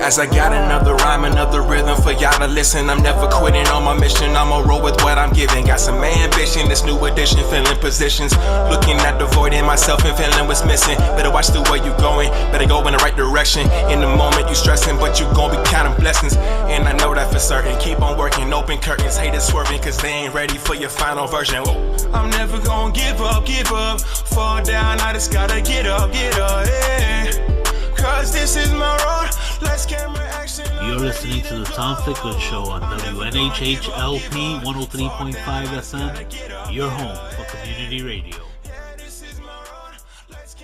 As I got another rhyme, another rhythm for y'all to listen. I'm never quitting on my mission, I'ma roll with what I'm giving. Got some ambition, this new edition, filling positions. Looking at the void in myself and feeling what's missing. Better watch the way you going, better go in the right direction. In the moment you stressing, but you gon' be counting blessings. And I know that for certain, keep on working, open curtains. Haters swerving, cause they ain't ready for your final version. Whoa. I'm never gonna give up, fall down, I just gotta get up, yeah. Cause this is my road. Let's camera action. You're listening to the Tom Ficklin Show on WNHHLP 103.5 FM, your home for community radio.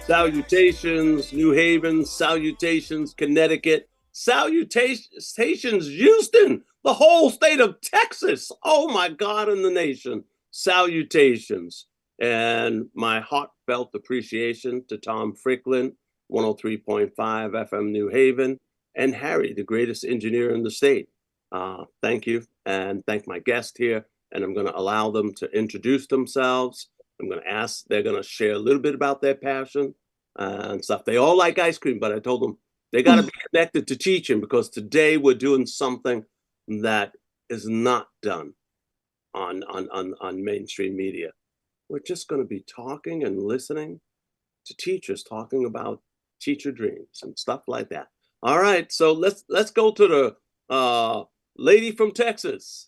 Salutations, New Haven. Salutations, Connecticut. Salutations, Houston. The whole state of Texas. Oh my God, in the nation. Salutations. And my heartfelt appreciation to Tom Ficklin, 103.5 FM New Haven, and Harry, the greatest engineer in the state. Thank you, and thank my guest here. And I'm going to allow them to introduce themselves. I'm going to ask, they're going to share a little bit about their passion and stuff. They all like ice cream, but I told them they got to be connected to teaching, because today we're doing something that is not done on mainstream media. We're just going to be talking and listening to teachers talking about teacher dreams and stuff like that. All right, so let's go to the lady from Texas.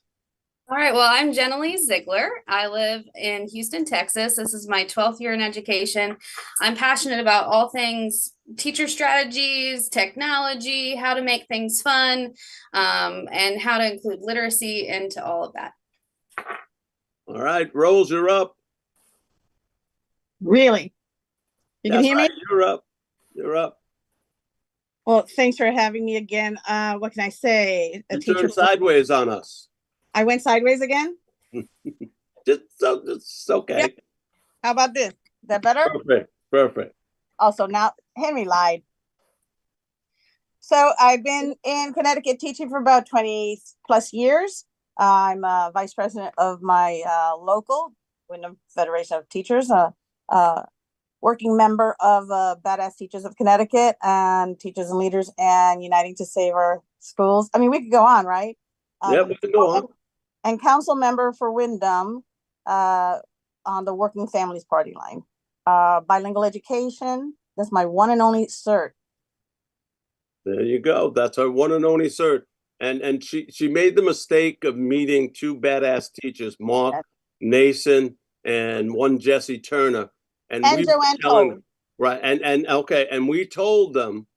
All right, well, I'm Jenny Ziegler. I live in Houston, Texas. This is my 12th year in education. I'm passionate about all things teacher strategies, technology, how to make things fun, and how to include literacy into all of that. All right, Rose, you're up. Really? You can hear me? You're up. You're up. Well, thanks for having me again. What can I say? You turned sideways on us. I went sideways again? It's okay. Yep. How about this? Is that better? Perfect. Also, now Henry lied. So I've been in Connecticut teaching for about 20 plus years. I'm vice president of my local Wyndham Federation of Teachers, working member of Badass Teachers of Connecticut and Teachers and Leaders and Uniting to Save Our Schools. I mean, we could go on, right? Yeah, we could go on. And council member for Wyndham on the Working Families Party line. Bilingual education, that's my one and only cert. There you go. That's her one and only cert. And she made the mistake of meeting two badass teachers, Mark Nason and one Jesse Turner. And we Joanne Toad. Right. And okay. And we told them,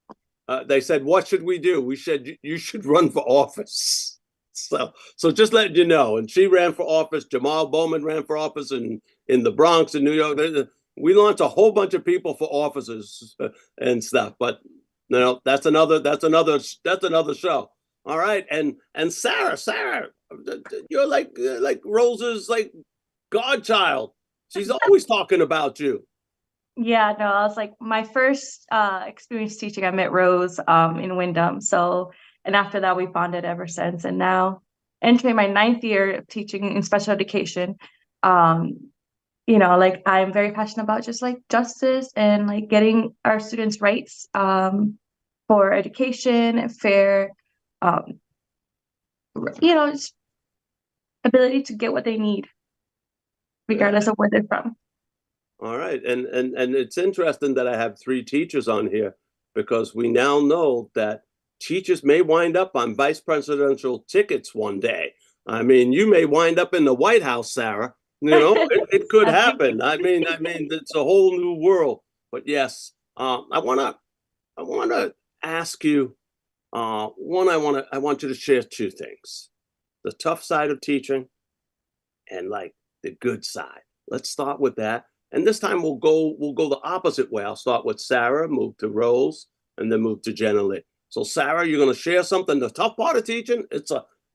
they said, what should we do? We said, you should run for office. So just letting you know. And she ran for office. Jamal Bowman ran for office in the Bronx in New York. We launched a whole bunch of people for offices and stuff. But you know, that's another show. All right. And Sarah, you're like Rose's like godchild. She's always talking about you. Yeah, no, I was like my first experience teaching. I met Rose in Wyndham. So, and after that, we bonded ever since. And now, entering my 9th year of teaching in special education, you know, like I'm very passionate about just like justice and like getting our students' rights for education and fair, you know, just ability to get what they need, regardless of where they're from. All right. And it's interesting that I have 3 teachers on here, because we now know that teachers may wind up on vice presidential tickets one day. I mean, you may wind up in the White House, Sarah. You know, it could happen. I mean, it's a whole new world. But yes, I want to ask you, I want you to share 2 things: the tough side of teaching and like the good side. Let's start with that. And this time we'll go the opposite way. I'll start with Sarah, move to Rose, and then move to Jenny. So Sarah, you're going to share something. The tough part of teaching,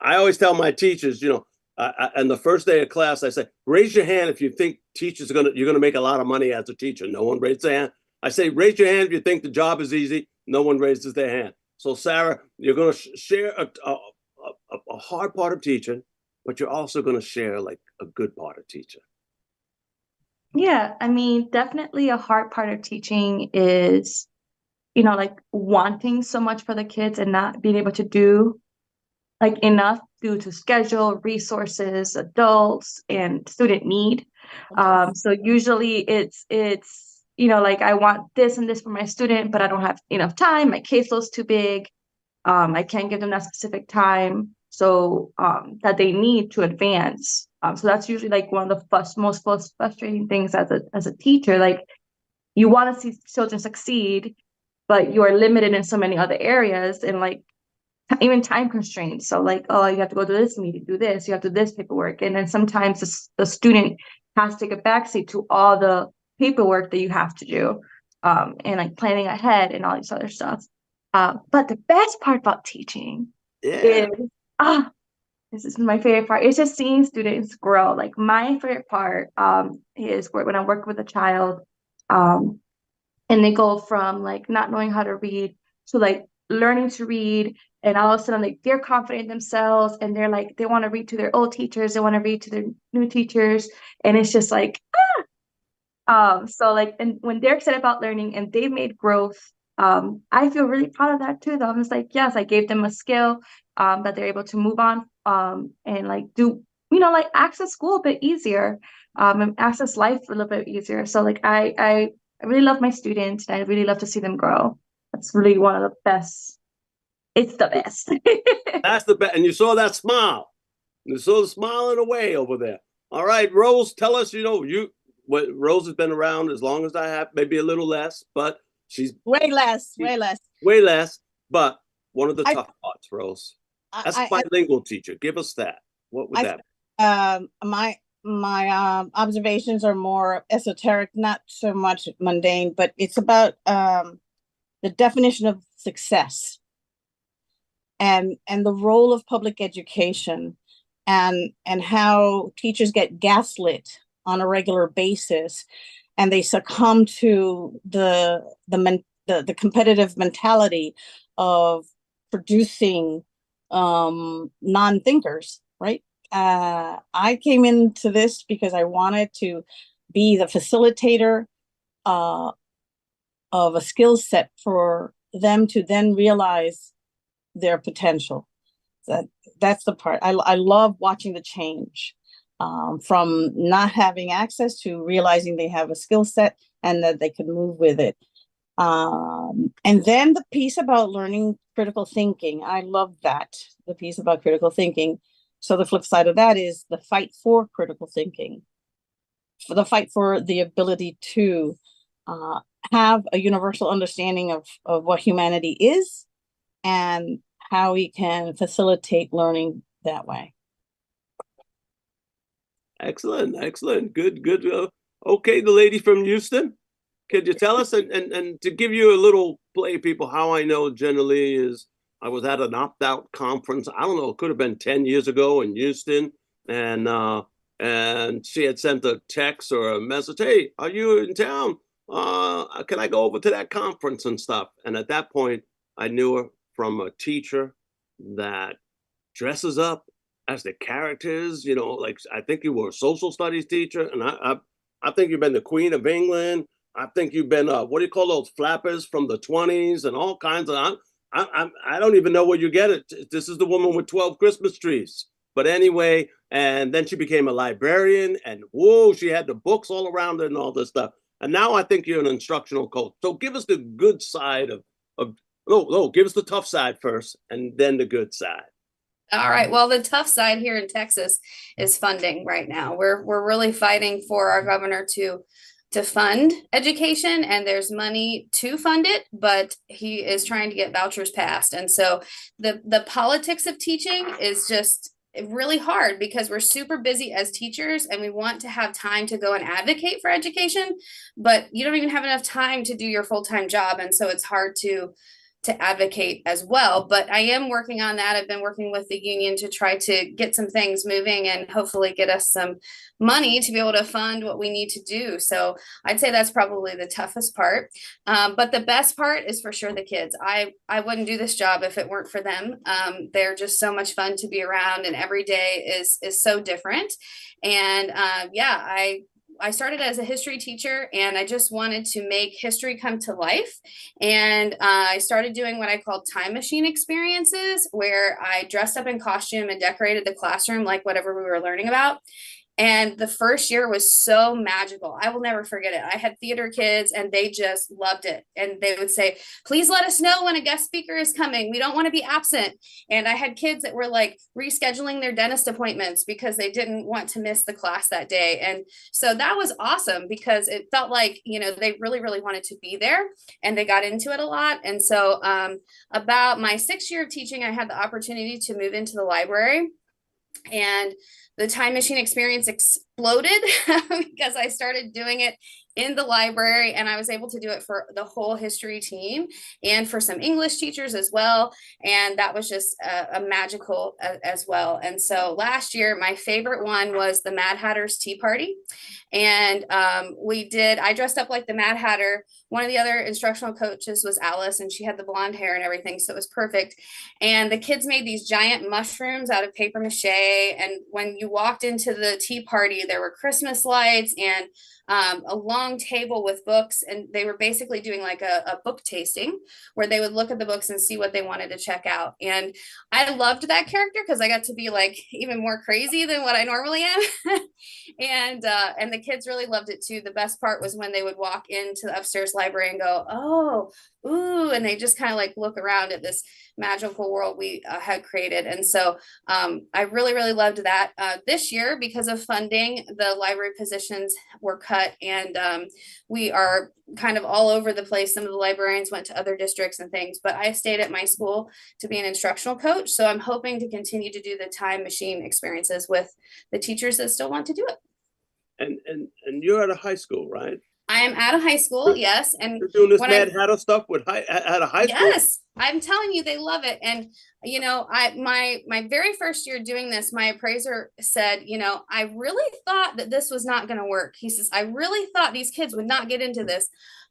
I always tell my teachers, you know, and the first day of class, I say, raise your hand if you think you're going to make a lot of money as a teacher. No one raises their hand. I say, raise your hand if you think the job is easy. No one raises their hand. So Sarah, you're going to share a hard part of teaching, but you're also going to share like a good part of teaching. Yeah, I mean, definitely a hard part of teaching is like wanting so much for the kids and not being able to do like enough due to schedule, resources, adults, and student need. So usually it's like I want this and this for my student, but I don't have enough time. My caseload's too big. I can't give them that specific time so that they need to advance. So that's usually like one of the most frustrating things as a teacher. Like you want to see children succeed, but you are limited in so many other areas and like even time constraints. So like, oh, you have to go to this meeting, do this, you have to do this paperwork. And then sometimes the student has to take a backseat to all the paperwork that you have to do, and like planning ahead and all this other stuff. But the best part about teaching Yeah. is, this is my favorite part. It's just seeing students grow. Like my favorite part is when I work with a child, and they go from like not knowing how to read to like learning to read, and all of a sudden like they're confident in themselves and they're like they want to read to their old teachers, they want to read to their new teachers, and it's just like so like, and when they're excited about learning and they've made growth, I feel really proud of that too though. I'm just like, yes, I gave them a skill that they're able to move on and like do like access school a bit easier, and access life a little bit easier. So like I really love my students and I really love to see them grow. That's really one of the best. It's the best. That's the best. And you saw that smile. You saw the smiling away over there. All right, Rose, tell us, Rose has been around as long as I have, maybe a little less, but she's way less, way less. way less. But one of the I- tough parts, Rose, as I, a bilingual teacher, give us that. What would that be? My observations are more esoteric, not so much mundane, but it's about the definition of success and the role of public education and how teachers get gaslit on a regular basis and they succumb to the competitive mentality of producing non-thinkers, right? I came into this because I wanted to be the facilitator of a skill set for them to then realize their potential. That's the part. I love watching the change from not having access to realizing they have a skill set and that they can move with it. And then the piece about learning critical thinking. I love that, the piece about critical thinking. So the flip side of that is the fight for critical thinking, for the fight for the ability to have a universal understanding of what humanity is and how we can facilitate learning that way. Excellent, excellent. Good, good. Okay, the lady from Houston, could you tell us, and to give you a little play, people, how I know generally is I was at an opt-out conference. I don't know, it could have been 10 years ago in Houston, and she had sent a text or a message, hey, are you in town? Can I go over to that conference and stuff? And at that point, I knew her from a teacher that dresses up as the characters, like I think you were a social studies teacher, and I think you've been the Queen of England. I think you've been what do you call those flappers from the 20s and all kinds of. I don't even know where you get it. This is the woman with 12 Christmas trees. But anyway, and then she became a librarian, and whoa, she had the books all around her and all this stuff. And now I think you're an instructional coach. So give us the good side of no, give us the tough side first, and then the good side. All right. Well, the tough side here in Texas is funding right now. We're really fighting for our governor to fund education, and there's money to fund it, but he is trying to get vouchers passed. And so the politics of teaching is just really hard because we're super busy as teachers and we want to have time to go and advocate for education, but you don't even have enough time to do your full-time job. And so it's hard to advocate as well. But I am working on that. I've been working with the union to try to get some things moving and hopefully get us some money to be able to fund what we need to do. So I'd say that's probably the toughest part. But the best part is for sure the kids. I wouldn't do this job if it weren't for them. They're just so much fun to be around, and every day is so different. And I started as a history teacher, and I just wanted to make history come to life. And I started doing what I called time machine experiences, where I dressed up in costume and decorated the classroom like whatever we were learning about. And the first year was so magical. I will never forget it. I had theater kids and they just loved it. And they would say, please let us know when a guest speaker is coming. We don't want to be absent. And I had kids that were like rescheduling their dentist appointments because they didn't want to miss the class that day. And so that was awesome because it felt like, you know, they really, really wanted to be there and they got into it a lot. And so about my 6th year of teaching, I had the opportunity to move into the library. And the time machine experience exploded because I started doing it in the library, and I was able to do it for the whole history team and for some English teachers as well. And that was just a magical as well. And so last year, my favorite one was the Mad Hatter's Tea Party. And I dressed up like the Mad Hatter. One of the other instructional coaches was Alice, and she had the blonde hair and everything. So it was perfect. And the kids made these giant mushrooms out of paper mache. And when you walked into the tea party, there were Christmas lights and a long table with books, and they were basically doing like a book tasting where they would look at the books and see what they wanted to check out. And I loved that character because I got to be like even more crazy than what I normally am. And the kids really loved it too. The best part was when they would walk into the upstairs library and go, oh, ooh, and they just kind of like look around at this magical world we had created. And so I really, really loved that. This year, because of funding, the library positions were cut, and we are kind of all over the place. Some of the librarians went to other districts and things, but I stayed at my school to be an instructional coach. So I'm hoping to continue to do the time machine experiences with the teachers that still want to do it. And you're at a high school, right? I am at a high school, yes. And you're doing this when Mad Hatter stuff at a high school? Yes, I'm telling you, they love it. And you know, my very first year doing this, my appraiser said, you know, I really thought that this was not going to work. He says, I really thought these kids would not get into this,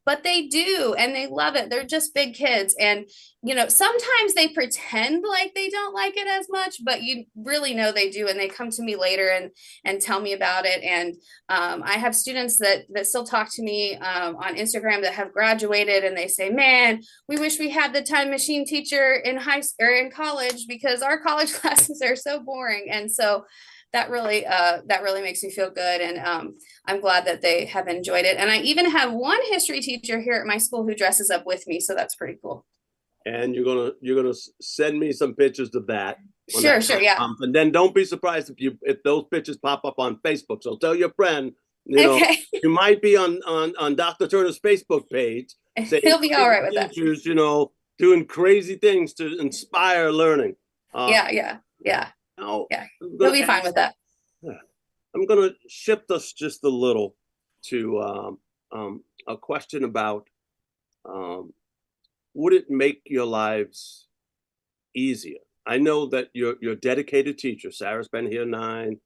but they do, and they love it. They're just big kids. And, you know, sometimes they pretend like they don't like it as much, but you really know they do. And they come to me later and tell me about it. And I have students that still talk to me on Instagram that have graduated, and they say, man, we wish we had the time machine teacher in in college because our college classes are so boring. And so that really makes me feel good. And I'm glad that they have enjoyed it. And I even have one history teacher here at my school who dresses up with me. So that's pretty cool. And you're gonna send me some pictures of that. Sure, yeah. And then don't be surprised if those pictures pop up on Facebook. So tell your friend, you know, okay. You might be on Dr. Turner's Facebook page. He'll be all right with that. Teachers, you know, doing crazy things to inspire learning. Yeah. Now, yeah. He'll be fine with that. I'm going to shift us just a little to a question about would it make your lives easier? I know that you're a dedicated teacher. Sarah's been here 9.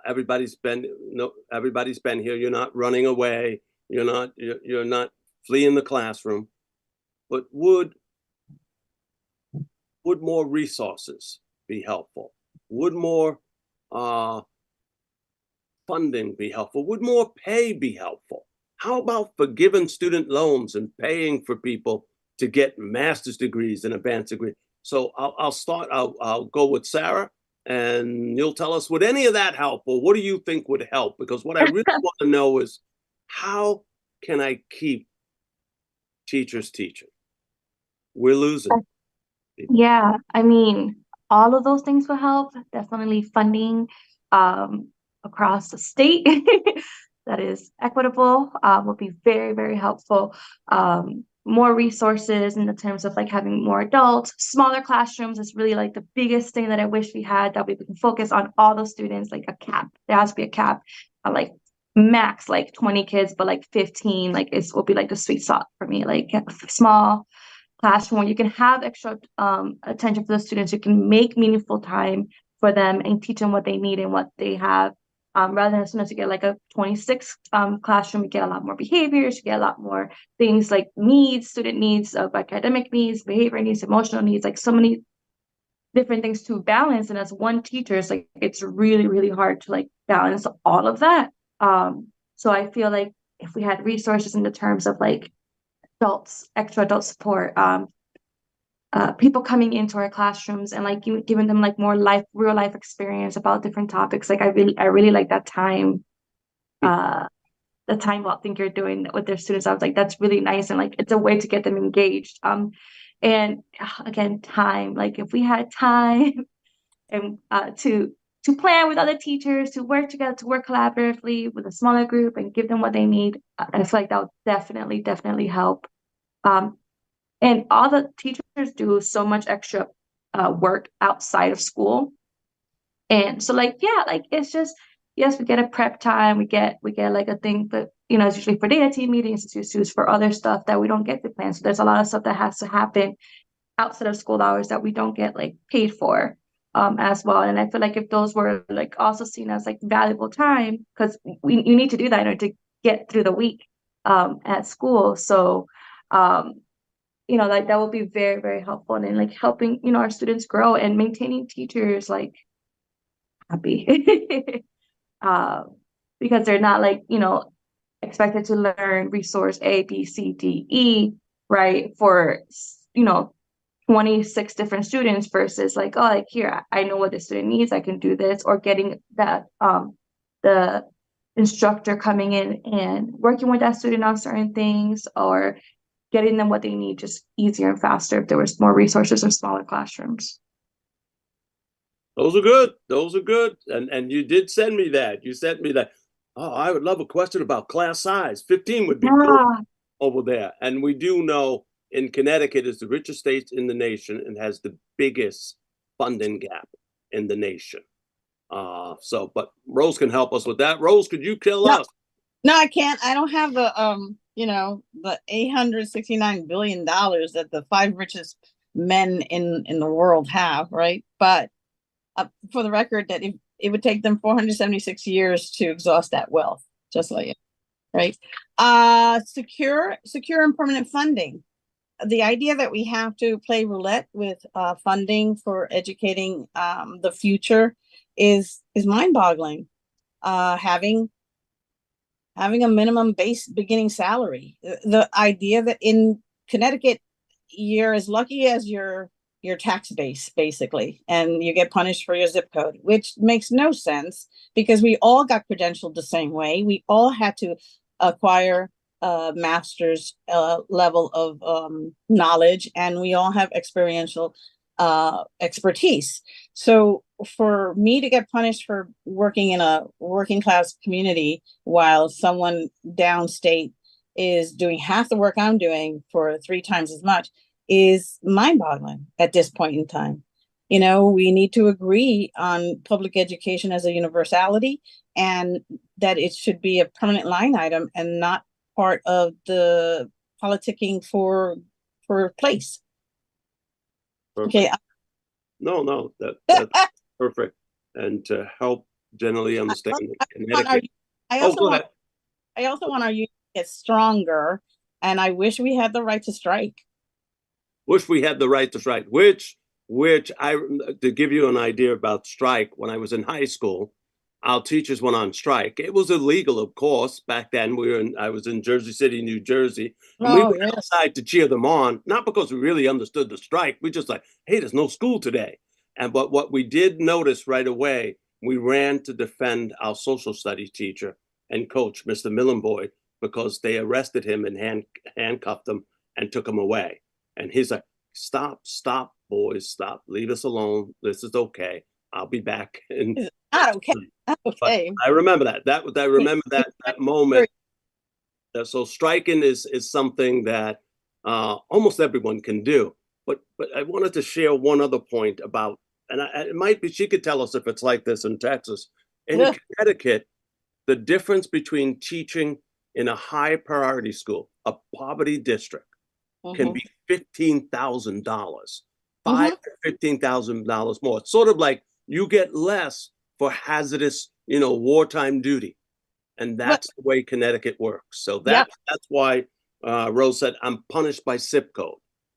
Everybody's been here. You're not running away. You're not fleeing the classroom. But would more resources be helpful? Would more funding be helpful? Would more pay be helpful? How about forgiving student loans and paying for people to get master's degrees and advanced degrees? So I'll start. I'll go with Sarah, and you'll tell us, would any of that help, or what do you think would help? Because what I really want to know is, how can I keep teachers teaching? We're losing. Yeah, I mean, all of those things will help. Definitely funding across the state that is equitable will be very, very helpful. More resources in the terms of like having more adults, smaller classrooms is really like the biggest thing that I wish we had, that we can focus on all those students, like a cap. There has to be a cap, like max like 20 kids, but like 15, like it will be like the sweet spot for me, like a small classroom where you can have extra attention for the students. You can make meaningful time for them and teach them what they need and what they have. Rather than as soon as you get like a 26 classroom, you get a lot more behaviors, you get a lot more things like needs, student needs, academic needs, behavior needs, emotional needs, like so many different things to balance. And as one teacher, it's like, it's really, really hard to like balance all of that. So I feel like if we had resources in the terms of like adults, extra adult support, people coming into our classrooms and like giving them like more real life experience about different topics. Like I really like that time, the time out thing you're doing with their students. I was like, that's really nice, and like it's a way to get them engaged. And again, time. Like if we had time and to plan with other teachers, to work together, to work collaboratively with a smaller group and give them what they need, I feel like that would definitely help. And all the teachers do so much extra work outside of school. And so like, yeah, like it's just, yes, we get a prep time, we get like a thing, but you know, it's usually for data team meetings, it's used for other stuff that we don't get to plan. So there's a lot of stuff that has to happen outside of school hours that we don't get like paid for as well. And I feel like if those were like also seen as like valuable time, because you need to do that in order to get through the week at school. So you know, like that will be very helpful, and in like helping, you know, our students grow and maintaining teachers like happy. Because they're not like, you know, expected to learn resource A, B, C, D, E, right, for, you know, 26 different students versus like, oh, like here, I know what the student needs, I can do this, or getting that the instructor coming in and working with that student on certain things, or getting them what they need just easier and faster if there was more resources or smaller classrooms. Those are good. Those are good. And you did send me that. You sent me that. Oh, I would love a question about class size. 15 would be cool over there. And we do know in Connecticut is the richest state in the nation and has the biggest funding gap in the nation. But Rose can help us with that. Rose, could you tell us? No, I can't. I don't have the you know, the $869 billion that the 5 richest men in the world have, right? But for the record, that it would take them 476 years to exhaust that wealth, just like it, right? Secure and permanent funding. The idea that we have to play roulette with funding for educating the future is mind-boggling. Having a minimum base beginning salary. The idea that in Connecticut, you're as lucky as your tax base, basically, and you get punished for your zip code, which makes no sense because we all got credentialed the same way. We all had to acquire a master's level of knowledge, and we all have experiential expertise. So for me to get punished for working in a working class community while someone downstate is doing half the work I'm doing for 3 times as much is mind-boggling at this point in time. You know, we need to agree on public education as a universality, and that it should be a permanent line item and not part of the politicking for place. Perfect. Okay. No, that's perfect. And to help generally understand Connecticut. I also want our union to get stronger, and I wish we had the right to strike. Wish we had the right to strike, which to give you an idea about strike, when I was in high school, our teachers went on strike. It was illegal, of course. Back then, I was in Jersey City, New Jersey, and we went outside to cheer them on, not because we really understood the strike. We just like, hey, there's no school today. But what we did notice right away, we ran to defend our social studies teacher and coach, Mr. Millenboy, because they arrested him and handcuffed him and took him away. And he's like, stop, boys, stop, leave us alone. This is okay. I'll be back. And not okay. Not okay. I remember that. I remember that moment. So striking is something that almost everyone can do. But I wanted to share one other point about, and it might be, she could tell us if it's like this in Texas. In Connecticut, the difference between teaching in a high priority school, a poverty district, can be $15,000, $5,000 to $15,000 more. It's sort of like you get less for hazardous, wartime duty, and that's the way Connecticut works. So that's why Rose said, "I'm punished by zip code."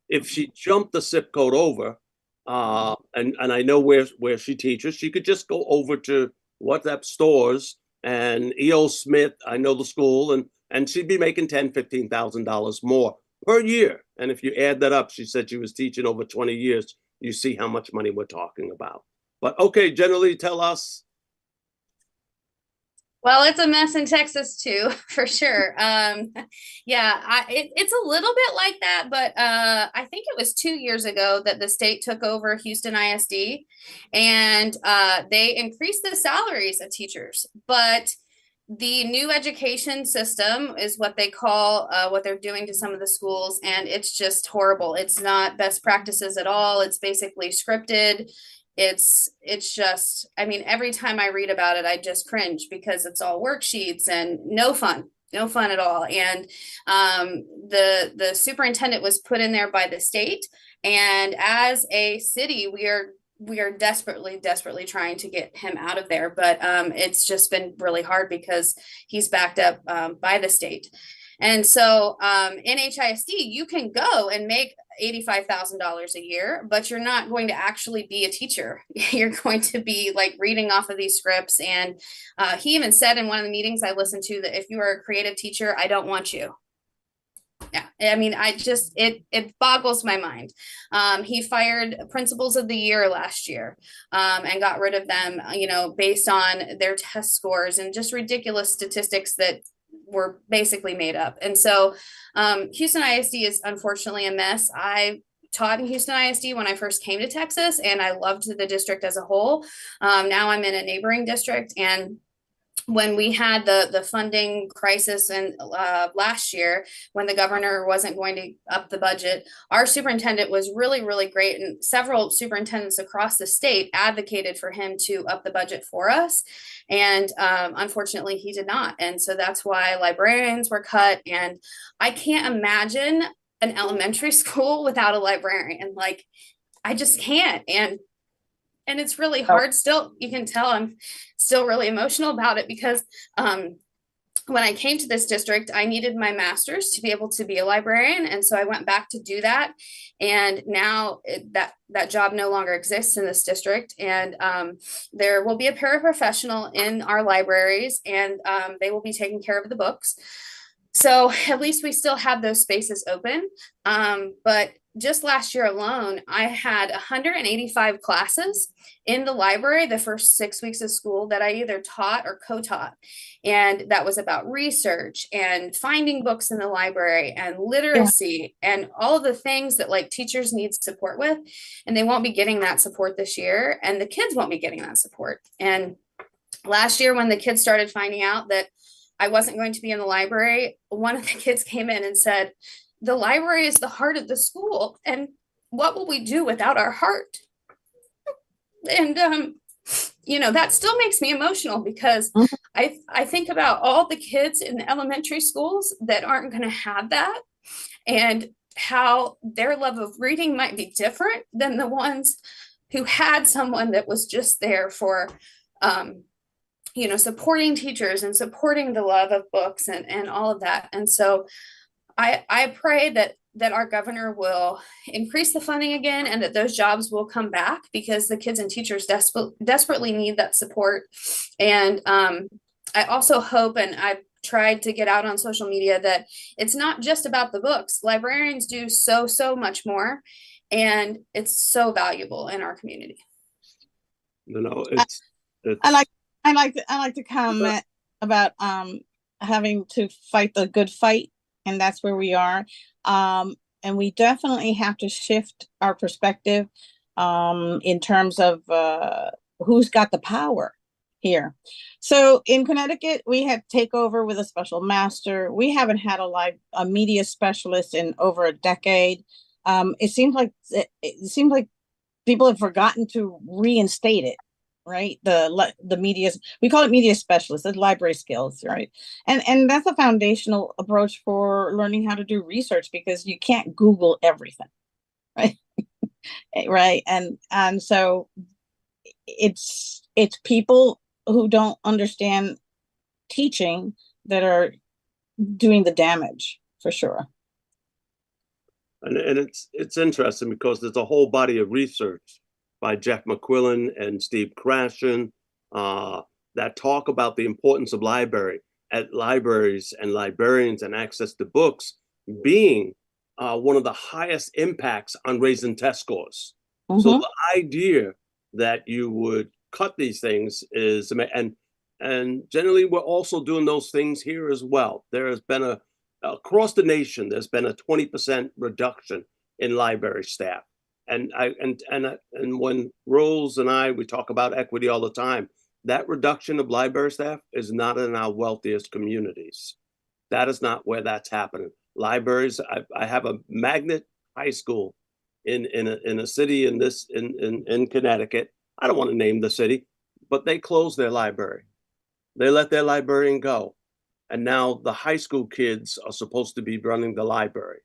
If she jumped the zip code over, and I know where she teaches, she could just go over to WhatsApp stores And E.O. Smith, I know the school, and she'd be making $10,000, $15,000 more per year. And if you add that up, she said she was teaching over 20 years. You see how much money we're talking about. But okay, generally tell us. Well, it's a mess in Texas too, for sure. Yeah, it's a little bit like that, but I think it was 2 years ago that the state took over Houston ISD, and they increased the salaries of teachers. But the new education system is what they call what they're doing to some of the schools, and it's just horrible. It's not best practices at all. It's basically scripted. It's just, I mean, every time I read about it, I just cringe because it's all worksheets and no fun at all. And the superintendent was put in there by the state, and as a city, we are desperately trying to get him out of there, but it's just been really hard because he's backed up by the state. And so in HISD, you can go and make $85,000 a year, but you're not going to actually be a teacher. You're going to be like reading off of these scripts. And he even said in one of the meetings I listened to that if you are a creative teacher, I don't want you. Yeah, I mean, it boggles my mind. He fired principals of the year last year and got rid of them, based on their test scores and just ridiculous statistics that were basically made up. And so Houston ISD is unfortunately a mess. I taught in Houston ISD when I first came to Texas, and I loved the district as a whole. Now I'm in a neighboring district, and when we had the funding crisis in last year, when the governor wasn't going to up the budget, our superintendent was really great, and several superintendents across the state advocated for him to up the budget for us. And unfortunately, he did not. And so that's why librarians were cut. And I can't imagine an elementary school without a librarian. Like, I just can't. And it's really hard still. You can tell I'm still really emotional about it because when I came to this district, I needed my master's to be able to be a librarian. And so I went back to do that. And now that job no longer exists in this district. And there will be a paraprofessional in our libraries, and they will be taking care of the books. So at least we still have those spaces open. But just last year alone, I had 185 classes in the library the first 6 weeks of school that I either taught or co-taught. And that was about research and finding books in the library and literacy and all of the things that like teachers need support with. And they won't be getting that support this year, and the kids won't be getting that support. And last year, when the kids started finding out that I wasn't going to be in the library, one of the kids came in and said, "The library is the heart of the school, and what will we do without our heart?" And that still makes me emotional because I think about all the kids in the elementary schools that aren't going to have that, and how their love of reading might be different than the ones who had someone that was just there for supporting teachers and supporting the love of books and all of that. And so I pray that our governor will increase the funding again, and that those jobs will come back, because the kids and teachers desperately need that support. And I also hope, and I've tried to get out on social media, that it's not just about the books. Librarians do so much more, and it's so valuable in our community. It's I like to comment about having to fight the good fight, and that's where we are. And we definitely have to shift our perspective in terms of who's got the power here. So in Connecticut, we had takeover with a special master. We haven't had a media specialist in over a decade. It seems like people have forgotten to reinstate it. Right, the media, we call it media specialists, it's library skills, right? And that's a foundational approach for learning how to do research, because you can't Google everything, right? Right, and so it's people who don't understand teaching that are doing the damage, for sure. And it's interesting because there's a whole body of research by Jeff McQuillan and Steve Krashen that talk about the importance of libraries and librarians and access to books being one of the highest impacts on raising test scores. So the idea that you would cut these things is, and generally we're also doing those things here as well. There has been across the nation, there's been a 20% reduction in library staff. And when Rose and we talk about equity all the time, that reduction of library staff is not in our wealthiest communities. That is not where that's happening. Libraries, I have a magnet high school in a city in Connecticut. I don't want to name the city, but they closed their library. They let their librarian go. And now the high school kids are supposed to be running the library.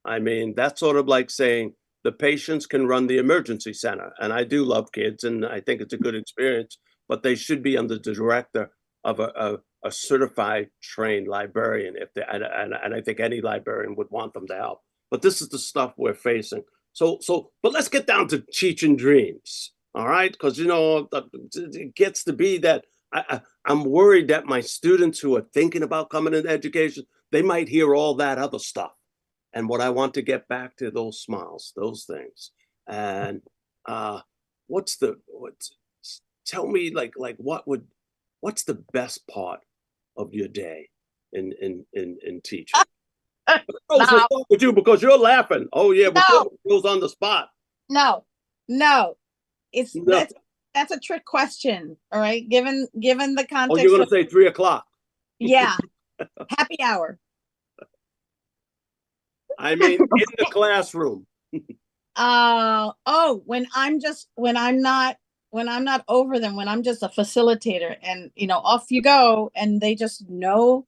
I mean, that's sort of like saying the patients can run the emergency center. And I do love kids, and I think it's a good experience, but they should be under the director of a certified trained librarian. And I think any librarian would want them to help. But this is the stuff we're facing. But let's get down to teaching dreams. All right. Because, it gets to be that I'm worried that my students who are thinking about coming into education, they might hear all that other stuff. And what I want to get back to those smiles, those things. And tell me what's the best part of your day in teaching? Rose, we'll start with you because you're laughing. Oh yeah, before it goes on the spot. No. It's no. That's a trick question. All right. Given the context. Oh, you're gonna say 3 o'clock. Yeah. Happy hour. I mean, in the classroom. When I'm not over them, when I'm just a facilitator and off you go, and they just know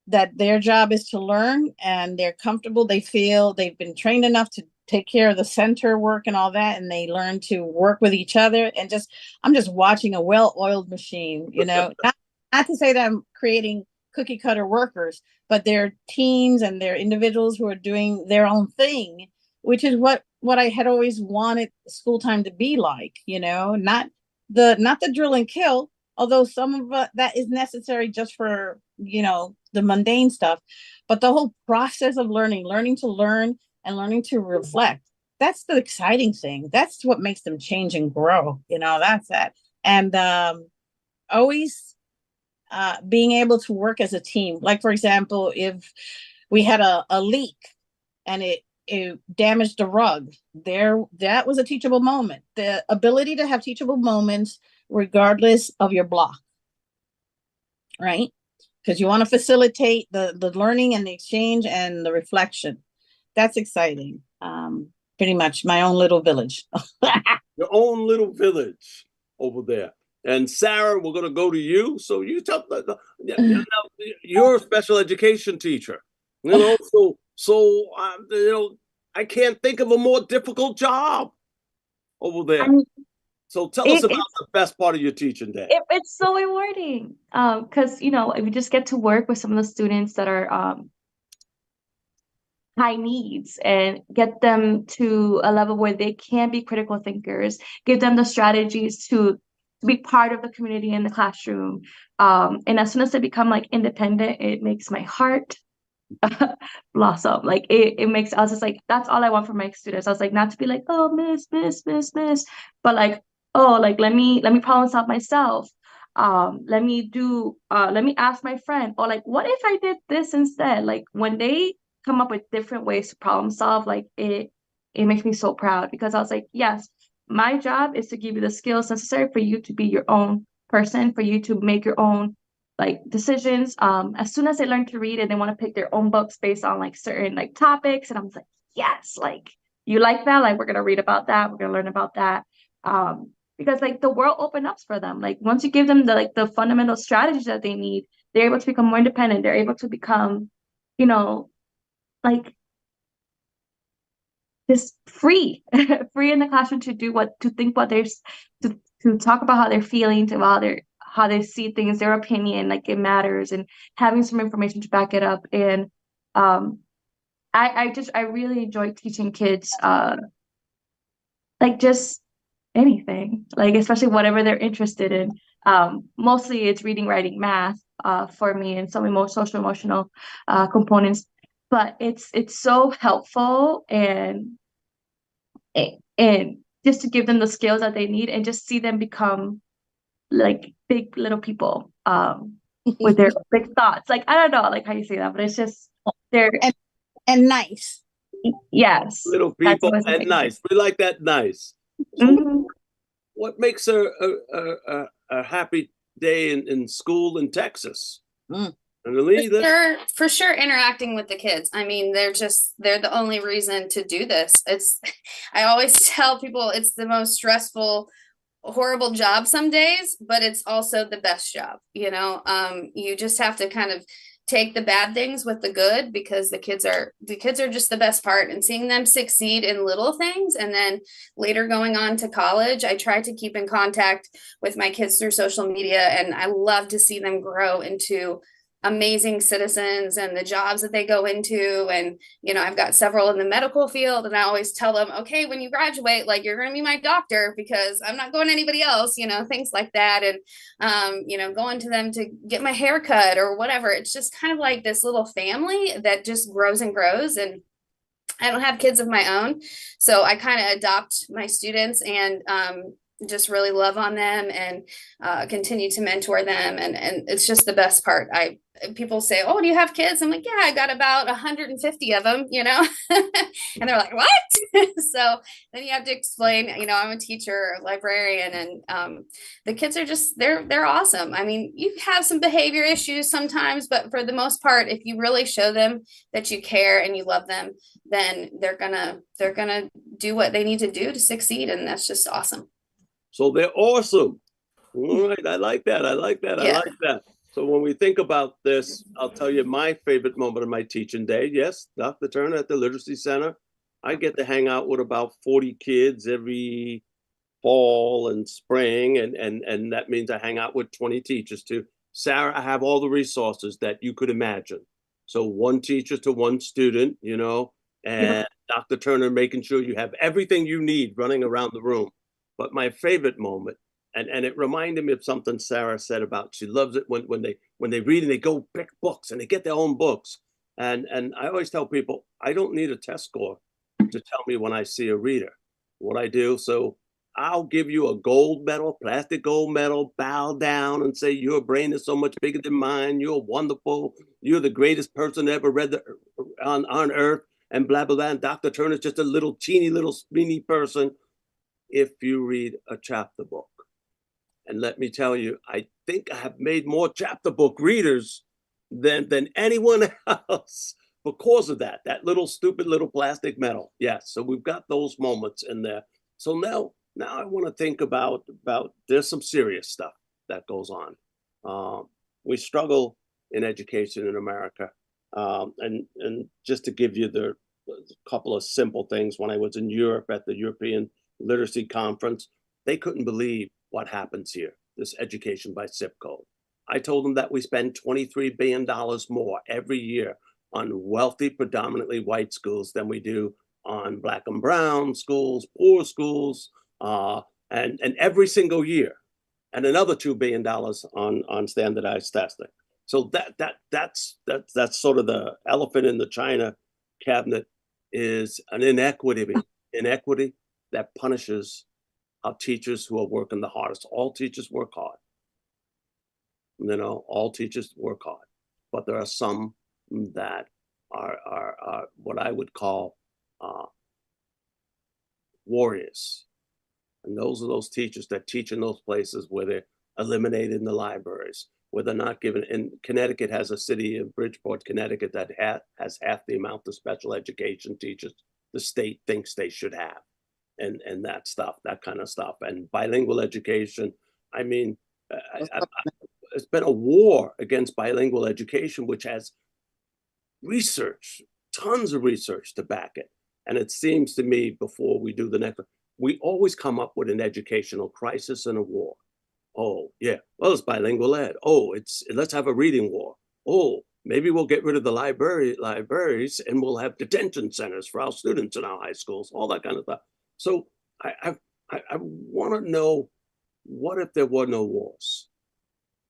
that their job is to learn and they're comfortable, they feel they've been trained enough to take care of the center work and all that, and they learn to work with each other, and I'm just watching a well-oiled machine, not to say that I'm creating cookie cutter workers, but they're teams and they're individuals who are doing their own thing, which is what I had always wanted school time to be like, not the drill and kill, although some of that is necessary just for, the mundane stuff, but the whole process of learning to learn and learning to reflect. That's the exciting thing. That's what makes them change and grow. That's that. And always being able to work as a team. Like, for example, if we had a leak and it damaged a rug, that was a teachable moment. The ability to have teachable moments regardless of your block, right? Because you want to facilitate the learning and the exchange and the reflection. That's exciting. Pretty much my own little village. Your own little village over there. And Sarah, we're going to go to you. So you tell you're a special education teacher, so I can't think of a more difficult job over there. So tell us about the best part of your teaching day. It's so rewarding because, if you just get to work with some of the students that are high needs and get them to a level where they can be critical thinkers, give them the strategies to be part of the community in the classroom. And as soon as they become independent, it makes my heart blossom. It makes us just that's all I want for my students. I was not to be oh, miss, but let me problem solve myself. Let me ask my friend, or what if I did this instead? When they come up with different ways to problem solve, it makes me so proud, because I was yes, my job is to give you the skills necessary for you to be your own person, for you to make your own decisions. As soon as they learn to read and they want to pick their own books based on certain topics, and I'm yes, you like that, we're gonna read about that, we're gonna learn about that, because the world opens up for them. Once you give them the fundamental strategies that they need, they're able to become more independent. They're able to become just free in the classroom to think what to talk about how they're feeling, to how they see things, their opinion, it matters, and having some information to back it up. And I really enjoy teaching kids just anything, especially whatever they're interested in. Mostly it's reading, writing, math for me, and some social emotional components. But it's so helpful, and just to give them the skills that they need and just see them become like big little people with their big thoughts. Like, I don't know like how you say that, but it's just they're And nice. yes, Little that's people always the and thing. nice. We like that nice. So Mhm. what makes a happy day in school in Texas? Mm. And For sure, interacting with the kids. I mean, they're the only reason to do this. I always tell people it's the most stressful, horrible job some days, but it's also the best job. You just have to kind of take the bad things with the good, because the kids are just the best part, and seeing them succeed in little things, and then later going on to college. I try to keep in contact with my kids through social media, and I love to see them grow into amazing citizens and the jobs that they go into. And I've got several in the medical field, and I always tell them, okay, when you graduate, like, you're going to be my doctor, because I'm not going to anybody else, things like that. And going to them to get my hair cut or whatever. It's just kind of like this little family that just grows and grows. And I don't have kids of my own, so I kind of adopt my students, and just really love on them, and continue to mentor them. And it's just the best part. People say, oh, do you have kids? I'm like, yeah, I got about 150 of them, and they're like, what? So then you have to explain, I'm a teacher, a librarian, and the kids are just, they're awesome. I mean, you have some behavior issues sometimes, but for the most part, if you really show them that you care and you love them, then they're gonna do what they need to do to succeed. And that's just awesome. so they're awesome. All right, I like that. I like that. I Yeah. like that. So when we think about this, I'll tell you my favorite moment of my teaching day. Yes, Dr. Turner at the Literacy Center. I get to hang out with about 40 kids every fall and spring, and that means I hang out with 20 teachers too. Sarah, I have all the resources that you could imagine. So one teacher to one student, and Dr. Turner making sure you have everything you need running around the room. But my favorite moment, and it reminded me of something Sarah said about she loves it when they read and they go pick books and they get their own books. And I always tell people, I don't need a test score to tell me when I see a reader what I do. So I'll give you a gold medal, plastic gold medal, bow down and say, your brain is so much bigger than mine. You're wonderful. You're the greatest person ever read on earth, and blah, blah, blah. And Dr. Turner's just a little teeny little skinny person. If you read a chapter book. And let me tell you, I think I have made more chapter book readers than anyone else because of that little stupid little plastic medal. Yes, so we've got those moments in there. So now I want to think about there's some serious stuff that goes on. We struggle in education in America. And just to give you the couple of simple things, when I was in Europe at the European Literacy Conference, they couldn't believe what happens here, this education by zip code. I told them that we spend $23 billion more every year on wealthy, predominantly white schools than we do on Black and brown schools, poor schools, and every single year, and another $2 billion on standardized testing. So that's sort of the elephant in the China cabinet, is an inequity that punishes our teachers who are working the hardest. All teachers work hard. All teachers work hard, but there are some that are what I would call warriors. And those are those teachers that teach in those places where they're eliminated in the libraries, where they're not given. And Connecticut has a city in Bridgeport, Connecticut, that has half the amount of special education teachers the state thinks they should have. And that stuff, that kind of stuff. And bilingual education, I mean, it's been a war against bilingual education, which has research, tons of research to back it. And it seems to me, before we do the next one, we always come up with an educational crisis and a war. Oh, yeah, well, it's bilingual ed. Oh, let's have a reading war. Oh, maybe we'll get rid of the libraries and we'll have detention centers for our students in our high schools, all that kind of stuff. So I want to know, what if there were no wars?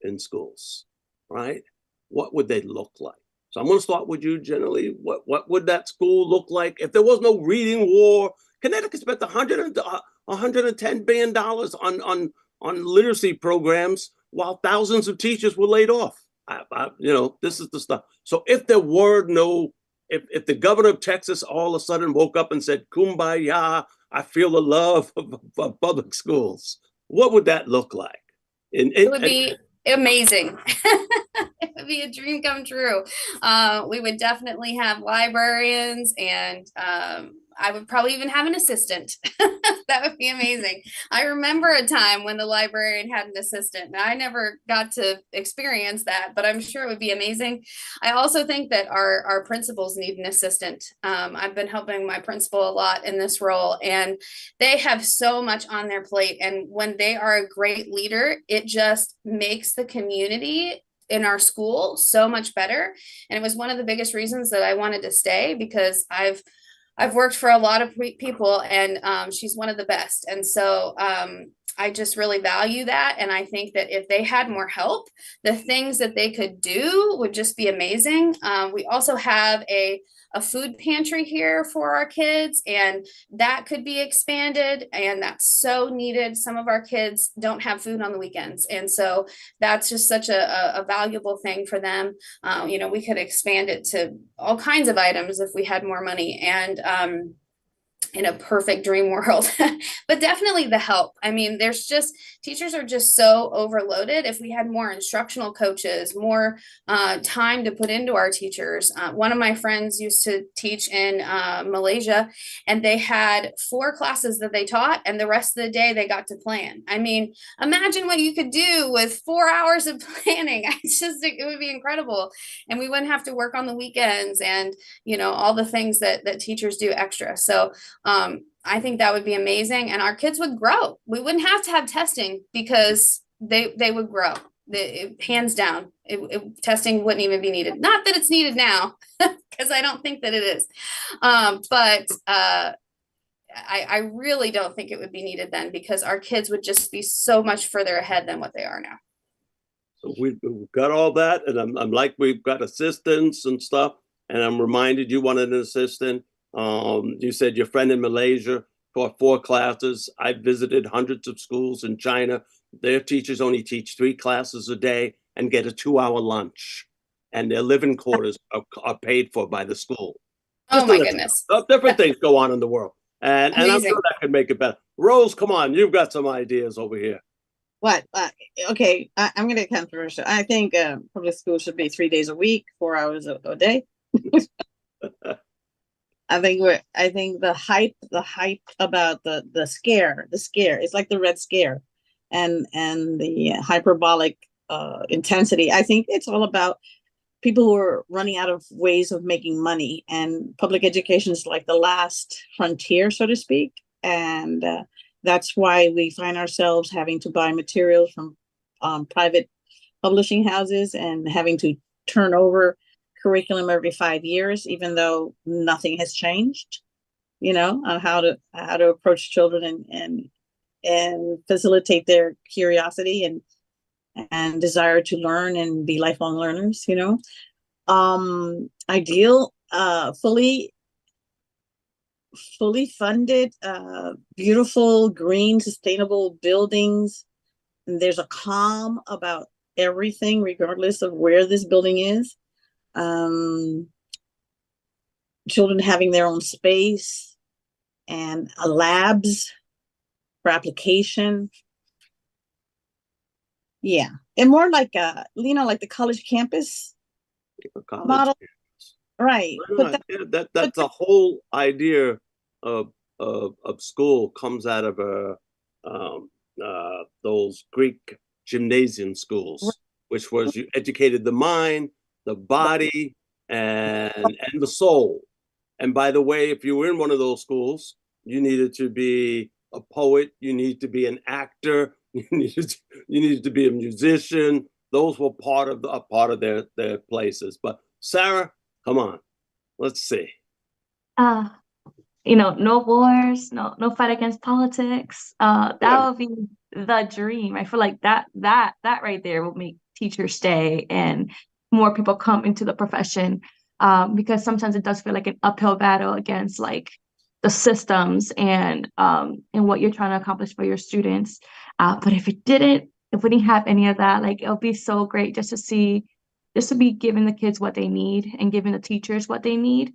in schools, right? What would they look like? So I'm going to start with you, generally. What would that school look like if there was no reading war? Connecticut spent $110 billion on literacy programs while thousands of teachers were laid off. This is the stuff. So if there were no, if the governor of Texas all of a sudden woke up and said, "Kumbaya, I feel the love of public schools," what would that look like? It would be amazing. It would be a dream come true. We would definitely have librarians, and I would probably even have an assistant. That would be amazing. I remember a time when the librarian had an assistant, and I never got to experience that, but I'm sure it would be amazing. I also think that our principals need an assistant. I've been helping my principal a lot in this role, and they have so much on their plate. And when they are a great leader, it just makes the community in our school so much better. And it was one of the biggest reasons that I wanted to stay, because I've worked for a lot of people, and she's one of the best. And so I just really value that. And I think that if they had more help, the things that they could do would just be amazing. We also have a food pantry here for our kids, and that could be expanded, and that's so needed. Some of our kids don't have food on the weekends, and so that's just such a valuable thing for them. We could expand it to all kinds of items if we had more money, and in a perfect dream world. But definitely the help. I mean, teachers are just so overloaded. If we had more instructional coaches, more time to put into our teachers. One of my friends used to teach in Malaysia, and they had 4 classes that they taught, and the rest of the day they got to plan. I mean, imagine what you could do with 4 hours of planning. It would be incredible. And we wouldn't have to work on the weekends, and all the things that teachers do extra. So I think that would be amazing, and our kids would grow. We wouldn't have to have testing, because they would grow. Hands down, testing wouldn't even be needed. Not that it's needed now, because I don't think that it is. But I really don't think it would be needed then, because our kids would just be so much further ahead than what they are now. So we've got all that, and I'm like, we've got assistants and stuff, and I'm reminded you wanted an assistant. You said your friend in Malaysia taught 4 classes. I visited hundreds of schools in China. Their teachers only teach 3 classes a day and get a 2-hour lunch, and their living quarters are paid for by the school. Oh my goodness. Different things go on in the world, and I'm sure that could make it better. Rose, come on, you've got some ideas over here. What? Okay, I'm going to be controversial. I think public school should be 3 days a week, 4 hours a day. I think the hype about the scare, it's like the Red Scare, and the hyperbolic intensity. I think it's all about people who are running out of ways of making money, and public education is like the last frontier, so to speak. And that's why we find ourselves having to buy materials from private publishing houses, and having to turn over curriculum every 5 years, even though nothing has changed, on how to approach children and facilitate their curiosity and desire to learn and be lifelong learners. Ideal, fully funded, beautiful, green, sustainable buildings. And there's a calm about everything, regardless of where this building is. Children having their own space, and labs for application. Yeah, and more like like the college campus model, right? That's the whole idea of school comes out of those Greek gymnasium schools, which was you educated the mind, the body, and the soul. And by the way, if you were in one of those schools, you needed to be a poet, you need to be an actor, you needed to be a musician. Those were part of their places. But Sarah, come on, let's see. No wars, no fight against politics. That would be the dream. I feel like that right there will make teachers stay and more people come into the profession. Because sometimes it does feel like an uphill battle against like the systems and what you're trying to accomplish for your students. But if we didn't have any of that, like it'll be so great just to be giving the kids what they need and giving the teachers what they need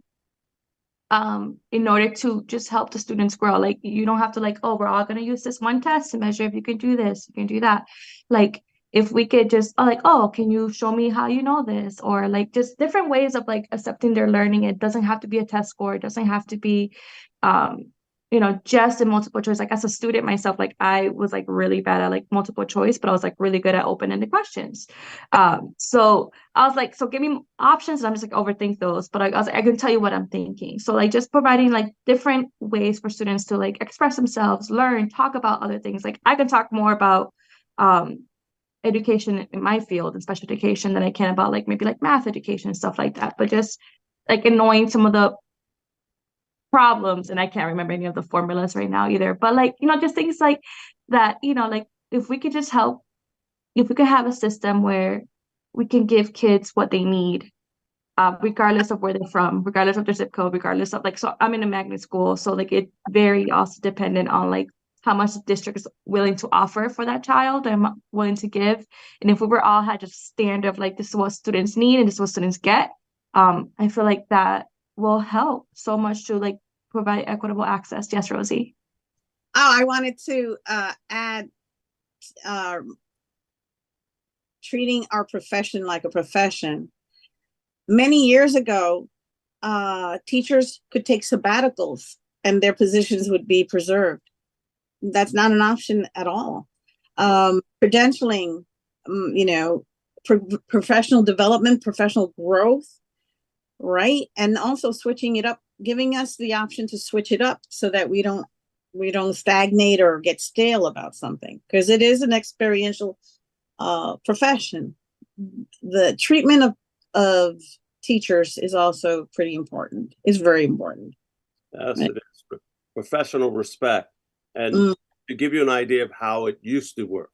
in order to just help the students grow. Like you don't have to like, oh, we're all gonna use this one test to measure if you can do this, you can do that. Like if we could just can you show me how you know this? Or like just different ways of like accepting their learning. It doesn't have to be a test score. It doesn't have to be just in multiple choice. Like as a student myself, like I was like really bad at like multiple choice, but I was like really good at open-ended questions. So I was like, so give me options and I'm just like overthink those. But I was like, I can tell you what I'm thinking. So like just providing like different ways for students to like express themselves, learn, talk about other things. Like I can talk more about education in my field and special education than I can about like maybe like math education and stuff like that. But just like knowing some of the problems, and I can't remember any of the formulas right now either, but like just things like that, like if we could just help, if we could have a system where we can give kids what they need, regardless of where they're from, regardless of their zip code, regardless of like, so I'm in a magnet school, so like it very also dependent on like how much the district is willing to offer for that child and willing to give. And if we were all had just standard of like, this is what students need and this is what students get, I feel like that will help so much to like provide equitable access. Yes, Rosie. Oh, I wanted to add treating our profession like a profession. Many years ago, teachers could take sabbaticals and their positions would be preserved. That's not an option at all. Credentialing, professional development, professional growth, right? And also switching it up, giving us the option to switch it up so that we don't stagnate or get stale about something, because it is an experiential profession. The treatment of teachers is also pretty important. It's very important. Yes, it is. Professional respect. And to give you an idea of how it used to work,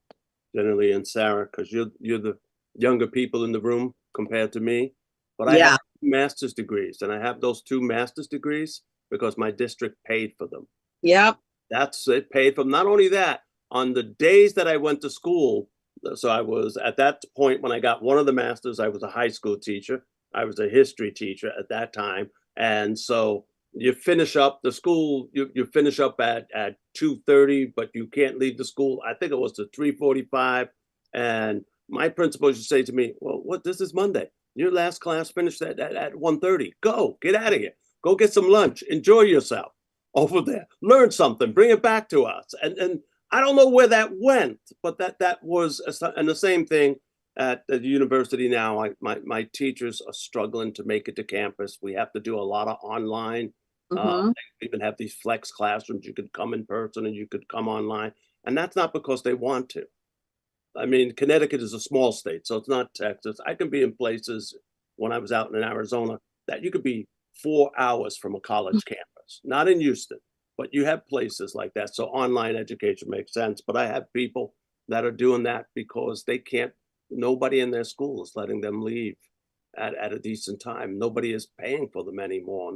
generally, and Sarah, because you're the younger people in the room compared to me, but I have master's degrees, and I have those 2 master's degrees because my district paid for them. Yep. That's it, paid for them. Not only that, on the days that I went to school, so I was at that point when I got one of the masters, I was a high school teacher. I was a history teacher at that time. And so you finish up the school, you finish up at 2:30, but you can't leave the school. I think it was to 3:45. And my principal used to say to me, well, this is Monday. Your last class finished at 1:30. Go, get out of here. Go get some lunch. Enjoy yourself over there. Learn something. Bring it back to us. And I don't know where that went, but that was, and the same thing at the university now. My teachers are struggling to make it to campus. We have to do a lot of online. They even have these flex classrooms. You could come in person and you could come online. And that's not because they want to. I mean, Connecticut is a small state, so it's not Texas. I can be in places when I was out in Arizona that you could be 4 hours from a college campus, not in Houston, but you have places like that. So online education makes sense. But I have people that are doing that because they can't, nobody in their school is letting them leave at a decent time. Nobody is paying for them anymore.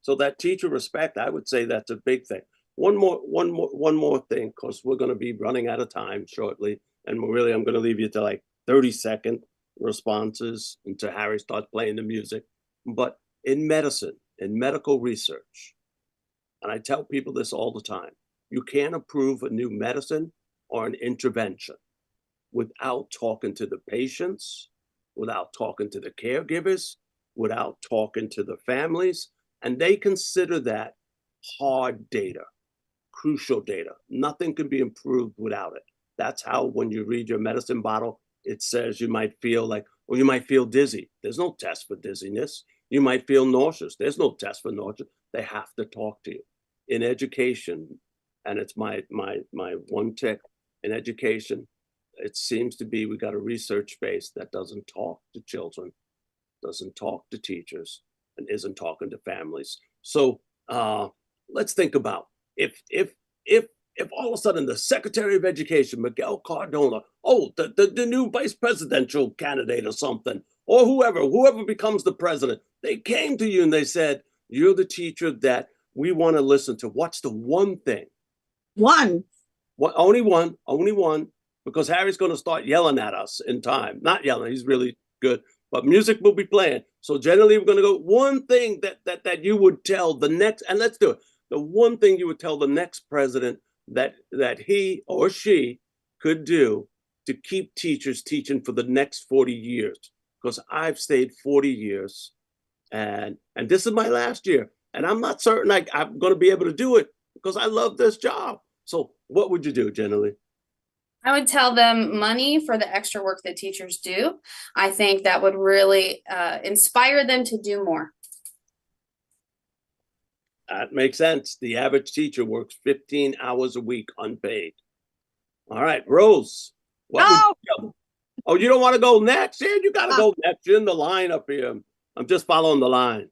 So that teacher respect, I would say that's a big thing. One more thing, because we're going to be running out of time shortly. And really, I'm going to leave you to like 30-second responses until Harry starts playing the music. But in medicine, in medical research, and I tell people this all the time, you can't approve a new medicine or an intervention without talking to the patients, without talking to the caregivers, without talking to the families. And they consider that hard data, crucial data. Nothing can be improved without it. That's how when you read your medicine bottle, it says you might feel like, or you might feel dizzy. There's no test for dizziness. You might feel nauseous. There's no test for nausea. They have to talk to you. In education, and it's my one tip, in education, it seems to be we got a research base that doesn't talk to children, doesn't talk to teachers, and isn't talking to families. So let's think about if if all of a sudden the Secretary of Education, Miguel Cardona, the new vice presidential candidate or something, or whoever becomes the president, they came to you and they said, you're the teacher that we want to listen to. What's the one thing? One. Only one, because Harry's going to start yelling at us in time. Not yelling, he's really good, but music will be playing. So generally we're going to go one thing that you would tell the next, and let's do it. The one thing you would tell the next president that he or she could do to keep teachers teaching for the next 40 years. Because I've stayed 40 years and this is my last year. And I'm not certain I'm going to be able to do it because I love this job. So what would you do, generally? I would tell them money for the extra work that teachers do. I think that would really inspire them to do more. That makes sense. The average teacher works 15 hours a week unpaid. All right, Rose. What would you tell them? Oh, you don't want to go next? Yeah, you got to go next. You're in the line up here. I'm just following the line.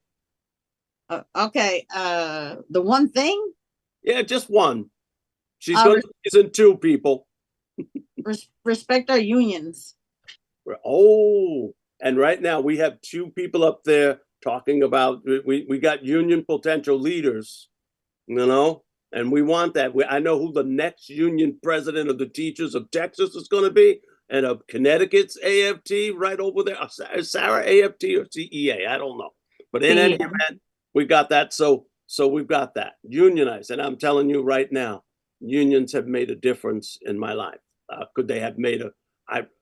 Okay. The one thing? Yeah, just one. She's in two, people. Respect our unions. Oh, and right now we have two people up there talking about, we got union potential leaders, and we want that. I know who the next union president of the teachers of Texas is going to be, and of Connecticut's AFT right over there. Is Sarah AFT or CEA? I don't know. But in any event, we got that. So we've got that. Unionize. And I'm telling you right now, unions have made a difference in my life. Could they have made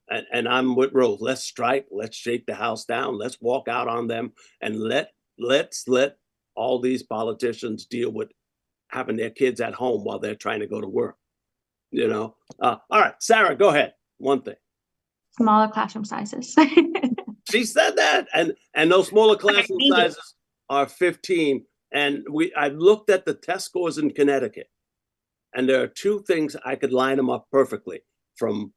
and I'm with Rose. Let's strike. Let's shake the house down. Let's walk out on them and let's let all these politicians deal with having their kids at home while they're trying to go to work. All right, Sarah, go ahead. One thing. Smaller classroom sizes. She said that, and those smaller classroom sizes are 15. And I looked at the test scores in Connecticut, and there are two things I could line them up perfectly from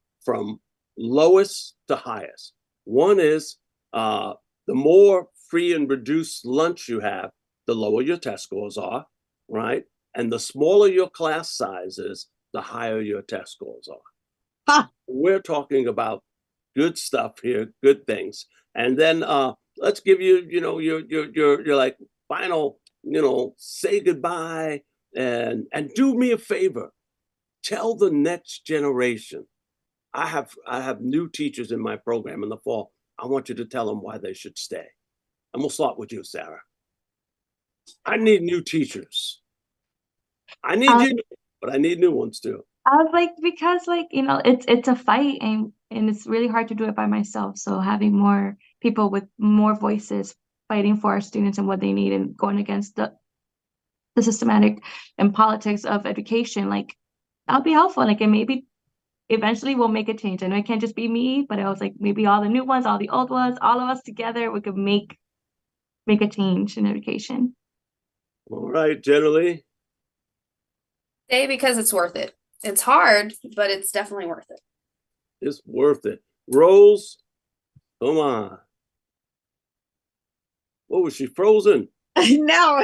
lowest to highest. One is the more free and reduced lunch you have, the lower your test scores are, right? And the smaller your class size is, the higher your test scores are. We're talking about good stuff here, good things. And then let's give you, your like final, say goodbye and do me a favor. Tell the next generation. I have new teachers in my program in the fall. I want you to tell them why they should stay. And we'll start with you, Sarah. I need new teachers. I need you, but I need new ones too. I was like, because it's a fight and it's really hard to do it by myself. So having more people with more voices fighting for our students and what they need and going against the systematic and politics of education, that'll be helpful. And maybe eventually we'll make a change. I know it can't just be me, but I was like, maybe all the new ones, all the old ones, all of us together, we could make a change in education. All right, generally. Stay because it's worth it. It's hard, but it's definitely worth it. It's worth it. Rose, come on. What was she, frozen? No.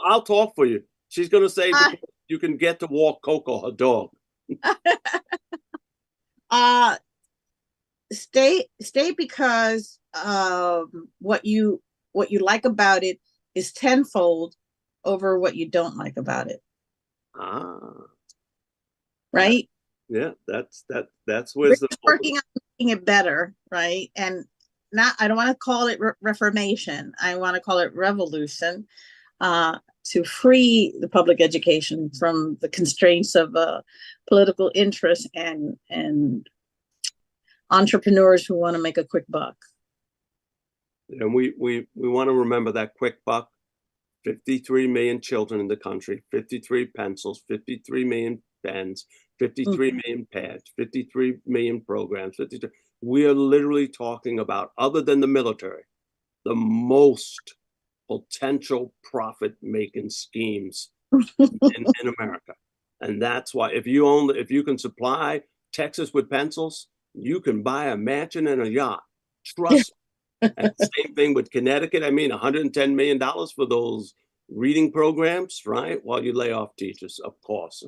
I'll talk for you. She's going to say you can get to walk Coco, her dog. Stay because what you like about it is tenfold over what you don't like about it. Right? Yeah, that's wisdom. We're working on making it better, right? And I don't want to call it reformation. I want to call it revolution, to free the public education from the constraints of political interest and entrepreneurs who want to make a quick buck. And we want to remember that quick buck. 53 million children in the country, 53 pencils, 53 million pens, 53 million pads, 53 million programs. We are literally talking about, other than the military, the most potential profit-making schemes in America. And that's why if you can supply Texas with pencils, you can buy a mansion and a yacht. Trust me. And same thing with Connecticut. I mean, $110 million for those reading programs, right? While you lay off teachers, of course.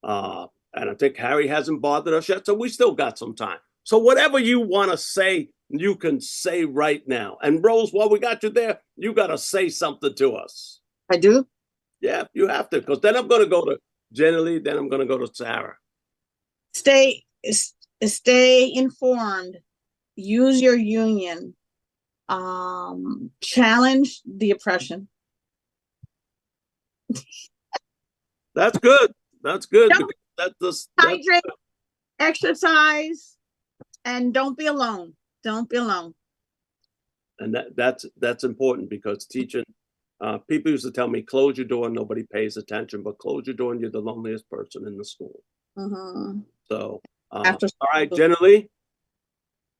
And I think Harry hasn't bothered us yet, so we still got some time. So whatever you want to say, you can say right now. And Rose, while we got you there, you got to say something to us. I do. Yeah, you have to, because then I'm going to go to Jenny, then I'm going to go to Sarah. Stay informed. Use your union. Challenge the oppression. That's good. That's good. That's hydrate, exercise, and don't be alone. Don't be alone. And that's important, because teaching, people used to tell me, close your door and nobody pays attention, but close your door and you're the loneliest person in the school. Mm-hmm. So, all right, Jenny.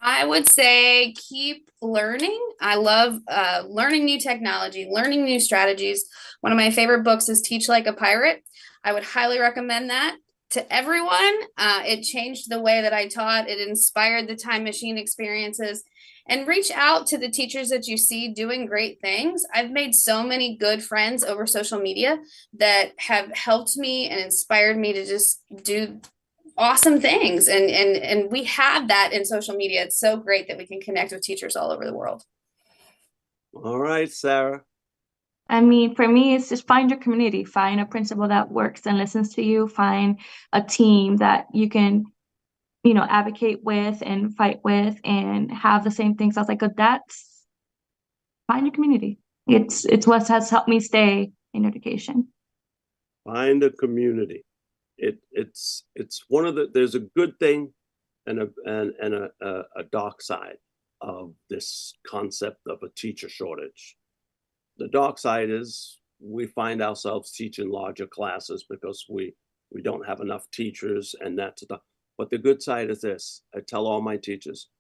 I would say keep learning. I love learning new technology, learning new strategies. One of my favorite books is Teach Like a Pirate. I would highly recommend that to everyone. It changed the way that I taught. It inspired the time machine experiences. And reach out to the teachers that you see doing great things. I've made so many good friends over social media that have helped me and inspired me to just do awesome things. And we have that in social media. It's so great that we can connect with teachers all over the world. All right, Sarah. I mean, for me, it's just find your community, find a principal that works and listens to you, find a team that you can, advocate with and fight with and have the same things. I was like, that's find your community. It's what has helped me stay in education. Find a community. It's one of there's a good thing and a dark side of this concept of a teacher shortage. The dark side is we find ourselves teaching larger classes because we don't have enough teachers, and that's the. But the good side is this: I tell all my teachers,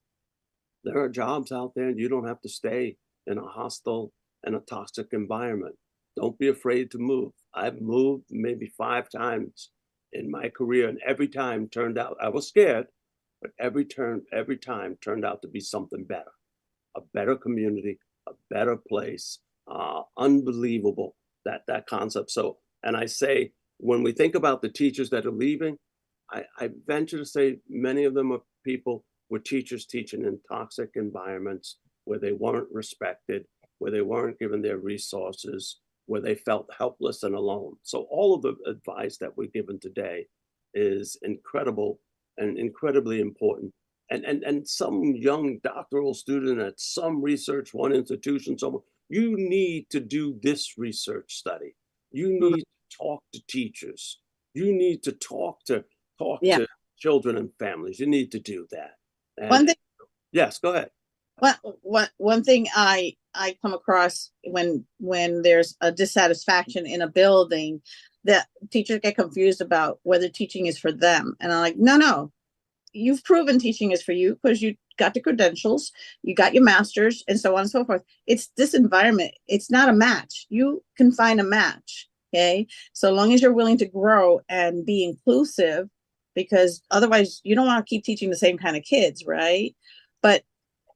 there are jobs out there, and you don't have to stay in a hostile and a toxic environment. Don't be afraid to move. I've moved maybe 5 times in my career, and every time turned out, I was scared, but every time turned out to be something better, a better community, a better place. Unbelievable that concept. So, and I say, when we think about the teachers that are leaving, I venture to say many of them are people, were teachers teaching in toxic environments where they weren't respected, where they weren't given their resources, where they felt helpless and alone. So all of the advice that we're given today is incredible and incredibly important. And some young doctoral student at some research, one institution, somewhere, you need to do this research study. You need to talk to teachers. You need to talk to children and families. You need to do that. And one thing. Yes, go ahead. One thing I come across when there's a dissatisfaction in a building, that teachers get confused about whether teaching is for them. And I'm like, no, you've proven teaching is for you because you got the credentials, you got your master's, and so on and so forth. It's this environment. It's not a match. You can find a match. Okay. So long as you're willing to grow and be inclusive, because otherwise you don't want to keep teaching the same kind of kids, right? But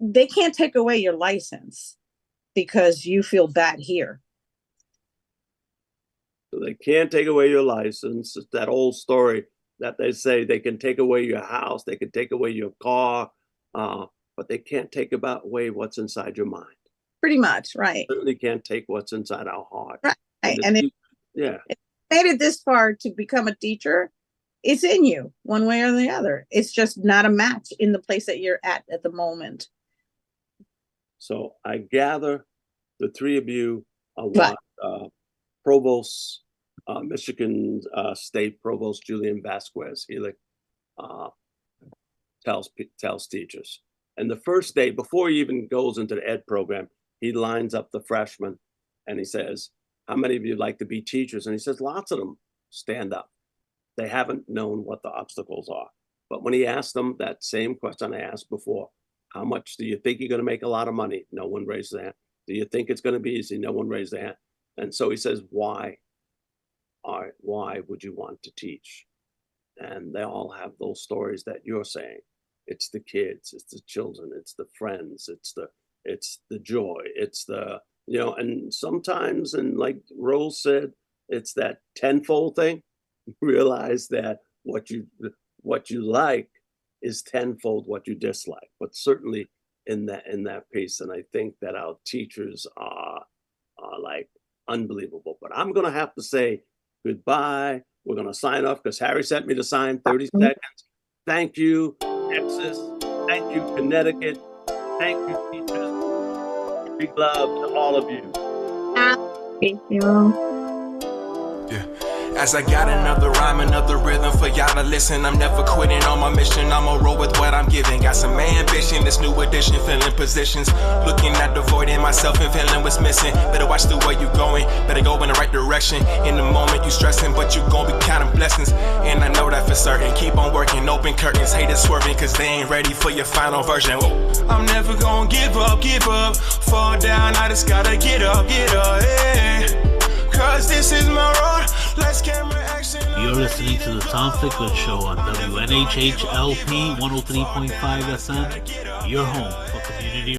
they can't take away your license because you feel bad here. So they can't take away your license. It's that old story that they say they can take away your house, they can take away your car, but they can't take away what's inside your mind. Pretty much, right. Certainly can't take what's inside our heart. Right. And if made it this far to become a teacher, it's in you one way or the other. It's just not a match in the place that you're at the moment. So I gather the three of you want Provost, Michigan State Provost Julian Vasquez Healy tells teachers. And the first day, before he even goes into the ed program, he lines up the freshmen and he says, how many of you like to be teachers? And he says, lots of them stand up. They haven't known what the obstacles are. But when he asked them that same question I asked before, how much do you think you're going to make a lot of money? No one raised their hand. Do you think it's going to be easy? No one raised their hand. And so he says, why? All right, why would you want to teach? And they all have those stories that you're saying. It's the kids, it's the children, it's the friends, it's the joy, it's the you know, and sometimes, and like Rose said, it's that tenfold thing. Realize that what you like is tenfold what you dislike, but certainly in that piece. And I think that our teachers are like unbelievable. But I'm gonna have to say goodbye. We're gonna sign off because Harry sent me to sign 30 seconds. Thank you, Texas. Thank you, Connecticut. Thank you, teachers. Big love to all of you. Thank you. As I got another rhyme, another rhythm for y'all to listen. I'm never quitting on my mission. I'ma roll with what I'm giving. Got some ambition, this new edition, filling positions. Looking at the void in myself and feeling what's missing. Better watch the way you going, better go in the right direction. In the moment you stressing, but you gon' be counting blessings. And I know that for certain. Keep on working, open curtains, haters swerving, cause they ain't ready for your final version. Whoa. I'm never gonna give up, fall down, I just gotta get up, yeah. Cause this is my road. Let's camera action. You're listening to the Tom Ficklin Show on WNHHLP 103.5 SM, your home for community